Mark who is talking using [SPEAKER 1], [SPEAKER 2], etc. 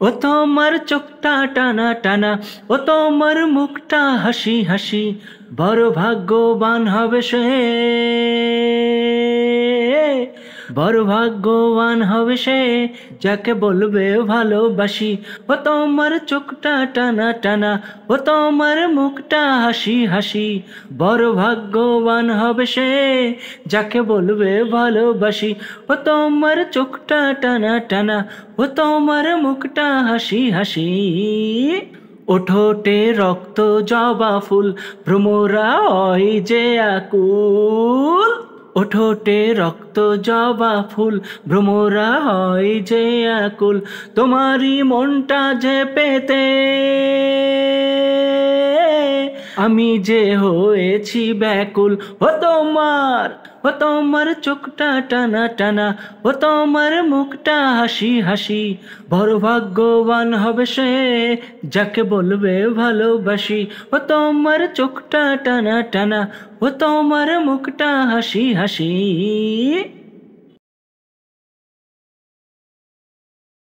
[SPEAKER 1] ও তোমার চোখটা টানা টানা, ও তোমার মুখটা হাসি হাসি, বড় ভাগ্যবান হবে সে, বড় ভাগ্যবান হবে সে, যাকে বলবে ভালোবাসি। ও তোমার চোখটা টানা টানা, ও তোমার মুখটা হাসি হাসি, বড় ভাগ্যবান হবে সে, যাকে বলবে ভালোবাসি। ও তোমার চোখটা টানা টানা, ও তোমার মুখটা হাসি হাসি, ওঠোটে রক্ত জবা ফুল, ভ্রমরা হয় যে আকুল। ওঠোটে রক্ত জবা ফুল, ভ্রমরা হয় যে আকুল, তোমারই মনটা যে পেতে আমি যে হয়েছি ব্যাকুল। ও তোমার চোখটা টানা টানা, ও তোমার মুখটা হাসি হাসি, বড় ভাগ্যবান হবে সে, যাকে বলবে ভালোবাসি। ও তোমার চোখটা টানা টানা, ও তোমার মুখটা হাসি হাসি।